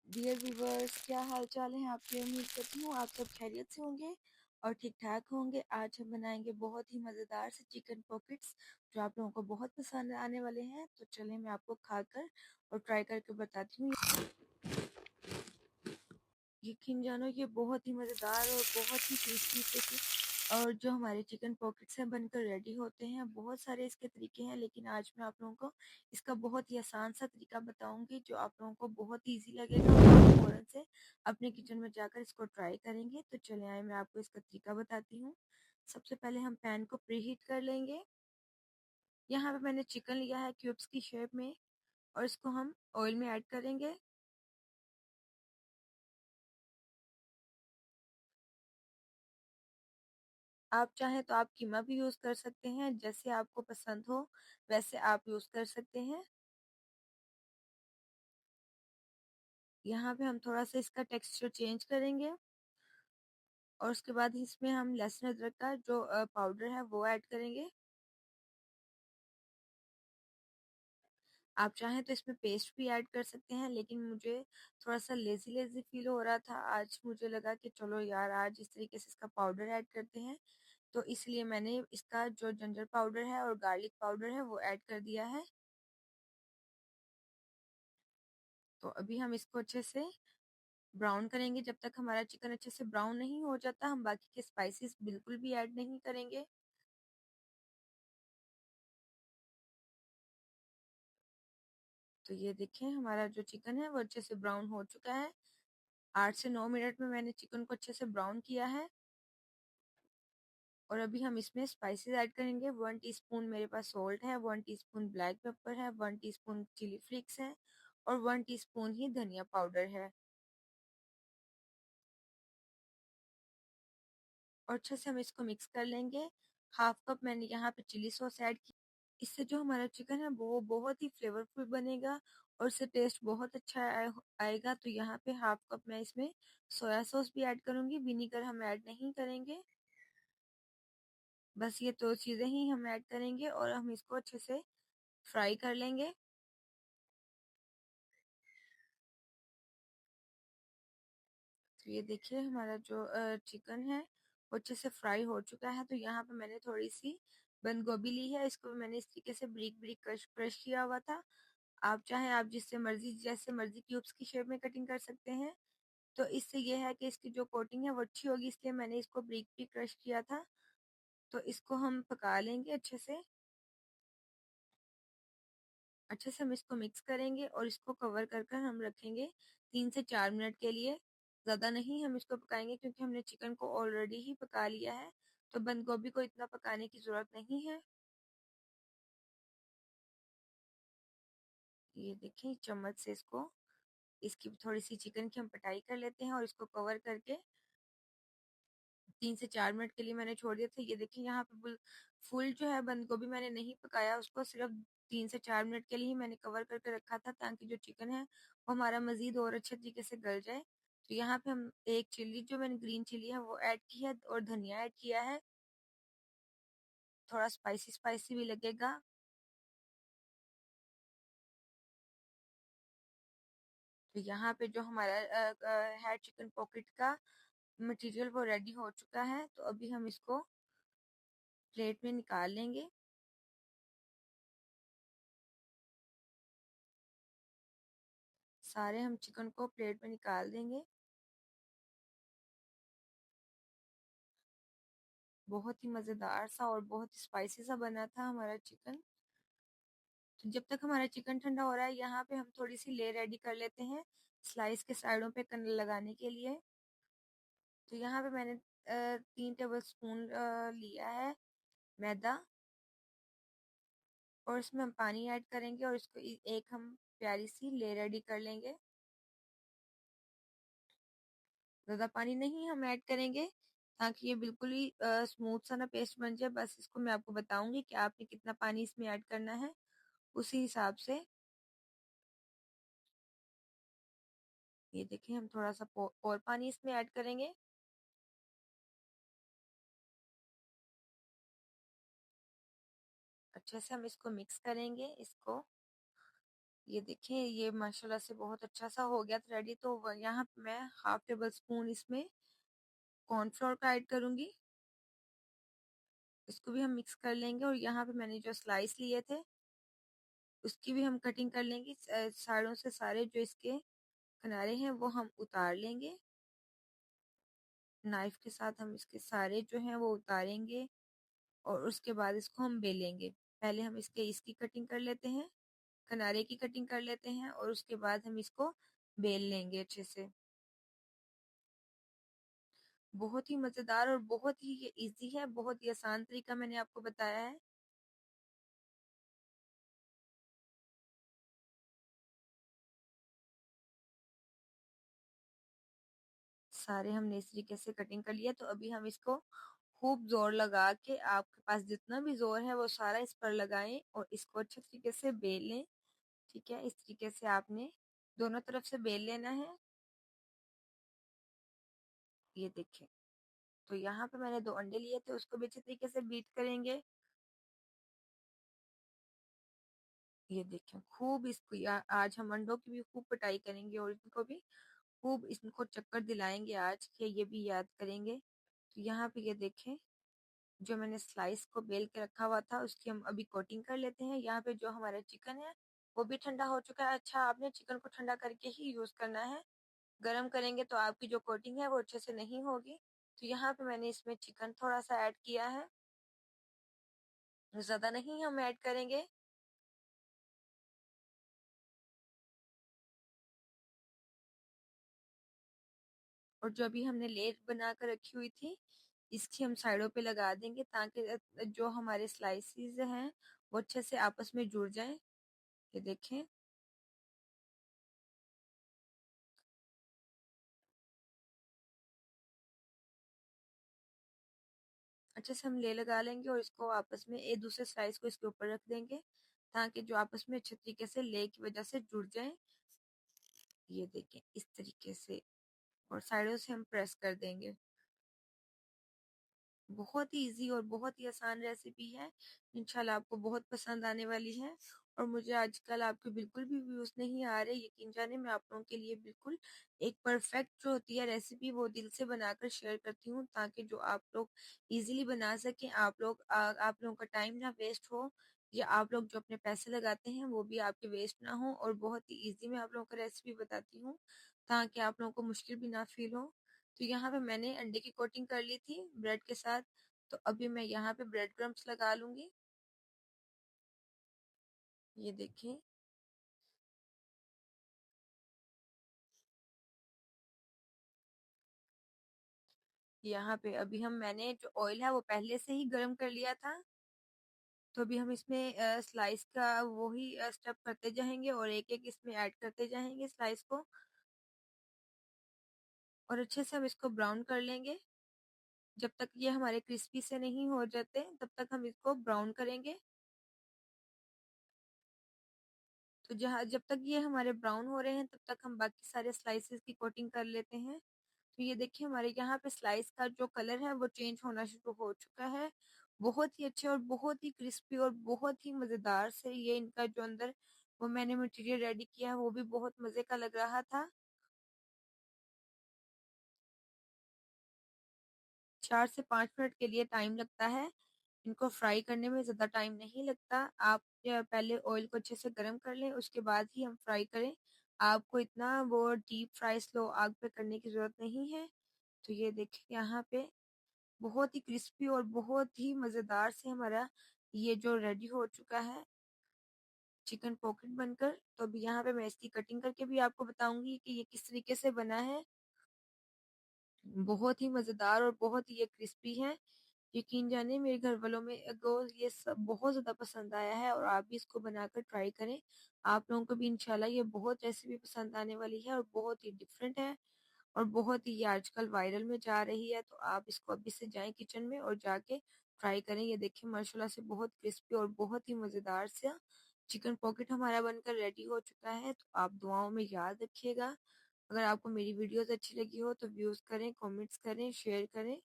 Dear viewers, क्या हाल चाल है आपके। उम्मीद करती हूँ आप सब खैरियत से होंगे और ठीक ठाक होंगे। आज हम बनाएंगे बहुत ही मज़ेदार से चिकन पॉकेट्स जो आप लोगों को बहुत पसंद आने वाले हैं। तो चलिए मैं आपको खाकर और ट्राई करके बताती हूँ। यकीन जानो ये बहुत ही मज़ेदार और बहुत ही टेस्टी से और जो हमारे चिकन पॉकेट्स हैं बनकर रेडी होते हैं। बहुत सारे इसके तरीके हैं, लेकिन आज मैं आप लोगों को इसका बहुत ही आसान सा तरीका बताऊंगी जो आप लोगों को बहुत ईजी लगेगा और आप फ़ौरन से अपने किचन में जाकर इसको ट्राई करेंगे। तो चले आए, मैं आपको इसका तरीका बताती हूँ। सबसे पहले हम पैन को प्रीहीट कर लेंगे। यहाँ पे मैंने चिकन लिया है क्यूब्स की शेप में और इसको हम ऑयल में ऐड करेंगे। आप चाहें तो आप कीमा भी यूज़ कर सकते हैं, जैसे आपको पसंद हो वैसे आप यूज़ कर सकते हैं। यहाँ पे हम थोड़ा सा इसका टेक्सचर चेंज करेंगे और उसके बाद इसमें हम लहसुन अदरक का जो पाउडर है वो ऐड करेंगे। आप चाहें तो इसमें पेस्ट भी ऐड कर सकते हैं, लेकिन मुझे थोड़ा सा लेजी लेजी फील हो रहा था आज। मुझे लगा कि चलो यार आज इस तरीके से इसका पाउडर ऐड करते हैं, तो इसलिए मैंने इसका जो जिंजर पाउडर है और गार्लिक पाउडर है वो ऐड कर दिया है। तो अभी हम इसको अच्छे से ब्राउन करेंगे। जब तक हमारा चिकन अच्छे से ब्राउन नहीं हो जाता हम बाकी के स्पाइसेस बिल्कुल भी ऐड नहीं करेंगे। तो ये देखें हमारा जो चिकन है वो अच्छे से ब्राउन हो चुका है। 8 से 9 मिनट में मैंने चिकन को अच्छे से ब्राउन किया है। और अभी हम इसमें स्पाइसेस ऐड करेंगे। 1 टीस्पून मेरे पास सॉल्ट है, 1 टीस्पून ब्लैक पेपर है, 1 टीस्पून चिली फ्लिक्स है और 1 टीस्पून ही धनिया पाउडर है। और अच्छे से हम इसको मिक्स कर लेंगे। 1/2 कप मैंने यहाँ पे चिली सॉस ऐड की। इससे जो हमारा चिकन है वो बहुत ही फ्लेवरफुल बनेगा और इससे टेस्ट बहुत अच्छा आएगा। तो यहाँ पे 1/2 कप मैं इसमें सोया सॉस भी ऐड करूंगी। विनीगर हम ऐड नहीं करेंगे, बस ये दो चीज़ें ही हम ऐड करेंगे और हम इसको अच्छे से फ्राई कर लेंगे। तो ये देखिए हमारा जो चिकन है वो अच्छे से फ्राई हो चुका है। तो यहाँ पे मैंने थोड़ी सी बंद गोभी ली है, इसको मैंने इस तरीके से ब्रिक ब्रिक क्रश क्रश किया हुआ था। आप चाहें आप जिससे मर्जी जैसे मर्जी क्यूब्स की शेप में कटिंग कर सकते हैं। तो इससे ये है कि इसकी जो कोटिंग है वो अच्छी होगी, इसलिए मैंने इसको ब्रिक ब्रिक क्रश किया था। तो इसको हम पका लेंगे अच्छे से। अच्छे से हम इसको मिक्स करेंगे और इसको कवर कर कर हम रखेंगे 3 से 4 मिनट के लिए। ज़्यादा नहीं हम इसको पकाएंगे क्योंकि हमने चिकन को ऑलरेडी ही पका लिया है, तो बंद गोभी को इतना पकाने की ज़रूरत नहीं है। ये देखें चम्मच से इसको इसकी थोड़ी सी चिकन की हम पटाई कर लेते हैं और इसको कवर करके 3 से 4 मिनट के लिए मैंने छोड़ दिया था। ये देखिए यहाँ पे फुल जो है बंद गोभी मैंने नहीं पकाया, उसको सिर्फ 3 से 4 मिनट के लिए ही मैंने कवर करके रखा था ताकि जो चिकन है वो हमारा मजीद और अच्छे तरीके से गल जाए। तो यहाँ पे हम एक चिल्ली जो मैंने ग्रीन चिल्ली है वो ऐड की है और धनिया ऐड किया है। थोड़ा स्पाइसी स्पाइसी भी लगेगा। तो यहाँ पे जो हमारा है चिकन पॉकेट का मटेरियल वो रेडी हो चुका है। तो अभी हम इसको प्लेट में निकाल लेंगे। सारे हम चिकन को प्लेट में निकाल देंगे। बहुत ही मज़ेदार सा और बहुत स्पाइसी सा बना था हमारा चिकन। तो जब तक हमारा चिकन ठंडा हो रहा है यहाँ पे हम थोड़ी सी लेयर रेडी कर लेते हैं स्लाइस के साइडों पे लगाने के लिए। तो यहाँ पे मैंने 3 टेबल स्पून लिया है मैदा और इसमें हम पानी ऐड करेंगे और इसको एक हम प्यारी सी लेयर रेडी कर लेंगे। ज़्यादा पानी नहीं हम ऐड करेंगे ताकि ये बिल्कुल ही स्मूथ सा ना पेस्ट बन जाए। बस इसको मैं आपको बताऊंगी कि आपने कितना पानी इसमें ऐड करना है, उसी हिसाब से। ये देखिए हम थोड़ा सा और पानी इसमें ऐड करेंगे। अच्छे से हम इसको मिक्स करेंगे इसको। ये देखें, ये माशाल्लाह से बहुत अच्छा सा हो गया था रेडी। तो यहाँ पे मैं हाफ टेबल स्पून इसमें कॉर्नफ्लोर का ऐड करूंगी। इसको भी हम मिक्स कर लेंगे और यहाँ पे मैंने जो स्लाइस लिए थे उसकी भी हम कटिंग कर लेंगे। साइडों से सारे जो इसके किनारे हैं वो हम उतार लेंगे। नाइफ के साथ हम इसके सारे जो हैं वो उतारेंगे और उसके बाद इसको हम बेलेंगे। पहले हम इसकी कटिंग कर लेते हैं, किनारे की कटिंग कर लेते हैं और उसके बाद हम इसको बेल लेंगे अच्छे से। बहुत ही मज़ेदार और बहुत ही ये ईज़ी है, बहुत ही आसान तरीका मैंने आपको बताया है। सारे हमने इस तरीके से कटिंग कर लिया। तो अभी हम इसको खूब ज़ोर लगा के, आपके पास जितना भी ज़ोर है वो सारा इस पर लगाएं और इसको अच्छे तरीके से बेल लें। ठीक है, इस तरीके से आपने दोनों तरफ से बेल लेना है। ये देखें, तो यहाँ पे मैंने 2 अंडे लिए थे, उसको भी अच्छे तरीके से बीट करेंगे। ये देखें, खूब इसको आज हम अंडों की भी खूब पिटाई करेंगे और इनको भी खूब इनको चक्कर दिलाएंगे आज के, ये भी याद करेंगे। तो यहाँ पे ये देखें, जो मैंने स्लाइस को बेल के रखा हुआ था उसकी हम अभी कोटिंग कर लेते हैं। यहाँ पे जो हमारा चिकन है वो भी ठंडा हो चुका है। अच्छा, आपने चिकन को ठंडा करके ही यूज करना है, गर्म करेंगे तो आपकी जो कोटिंग है वो अच्छे से नहीं होगी। तो यहाँ पे मैंने इसमें चिकन थोड़ा सा ऐड किया है, ज्यादा नहीं हम ऐड करेंगे। और जो अभी हमने लेयर बना कर रखी हुई थी इसकी हम साइडों पे लगा देंगे ताकि जो हमारे स्लाइसिस हैं वो अच्छे से आपस में जुड़ जाएं। ये देखें, अच्छे से हम ले लगा लेंगे और इसको आपस में एक दूसरे स्लाइस को इसके ऊपर रख देंगे ताकि जो आपस में अच्छे तरीके से ले की वजह से जुड़ जाएं। ये देखें, इस तरीके से और साइडों से हम प्रेस कर देंगे। बहुत ही इजी और बहुत ही आसान रेसिपी है। इंशाल्लाह आपको बहुत पसंद आने वाली है। और मुझे आजकल आपके बिल्कुल भी व्यूज नहीं आ रहे, यकीन जाने मैं आप लोगों के लिए बिल्कुल एक परफेक्ट जो होती है रेसिपी वो दिल से बनाकर शेयर करती हूँ ताकि जो आप लोग इजीली बना सकें, आप लोगों का टाइम ना वेस्ट हो, या आप लोग जो अपने पैसे लगाते हैं वो भी आपके वेस्ट ना हो। और बहुत ही इजी मैं आप लोगों को रेसिपी बताती हूँ ताकि आप लोगों को मुश्किल भी ना फील हो। तो यहाँ पे मैंने अंडे की कोटिंग कर ली थी ब्रेड के साथ। तो अभी मैं यहाँ पे ब्रेड क्रम्स लगा लूंगी। ये देखिए, यहाँ पे अभी मैंने जो ऑयल है वो पहले से ही गर्म कर लिया था। तो अभी हम इसमें स्लाइस का वही स्टेप करते जाएंगे और एक एक इसमें ऐड करते जाएंगे स्लाइस को और अच्छे से हम इसको ब्राउन कर लेंगे। जब तक ये हमारे क्रिस्पी से नहीं हो जाते तब तक हम इसको ब्राउन करेंगे। तो जहाँ जब तक ये हमारे ब्राउन हो रहे हैं तब तक हम बाकी सारे स्लाइसेस की कोटिंग कर लेते हैं। तो ये देखिए, हमारे यहाँ पे स्लाइस का जो कलर है वो चेंज होना शुरू हो चुका है। बहुत ही अच्छे और बहुत ही क्रिस्पी और बहुत ही मज़ेदार से ये इनका जो अंदर वो मैंने मटेरियल रेडी किया है वो भी बहुत मज़े का लग रहा था। 4 से 5 मिनट के लिए टाइम लगता है इनको फ्राई करने में, ज़्यादा टाइम नहीं लगता। आप पहले ऑयल को अच्छे से गर्म कर लें उसके बाद ही हम फ्राई करें। आपको इतना वो डीप फ्राई स्लो आग पे करने की ज़रूरत नहीं है। तो ये देखिए, यहाँ पे बहुत ही क्रिस्पी और बहुत ही मज़ेदार से हमारा ये जो रेडी हो चुका है चिकन पॉकेट बनकर। तो अभी यहाँ पे मैं इसकी कटिंग करके भी आपको बताऊंगी कि ये किस तरीके से बना है। बहुत ही मज़ेदार और बहुत ही ये क्रिस्पी है। यकीन जानिए मेरे घर वालों में को ये सब बहुत ज़्यादा पसंद आया है और आप भी इसको बनाकर ट्राई करें। आप लोगों को भी इंशाल्लाह ये बहुत रेसिपी पसंद आने वाली है और बहुत ही डिफरेंट है और बहुत ही ये आजकल वायरल में जा रही है। तो आप इसको अभी से जाएं किचन में और जाके ट्राई करें। ये देखिए, माशाल्लाह से बहुत क्रिस्पी और बहुत ही मज़ेदार सा चिकन पॉकेट हमारा बनकर रेडी हो चुका है। तो आप दुआओं में याद रखिएगा। अगर आपको मेरी वीडियोस अच्छी लगी हो तो व्यूज़ करें, कमेंट्स करें, शेयर करें।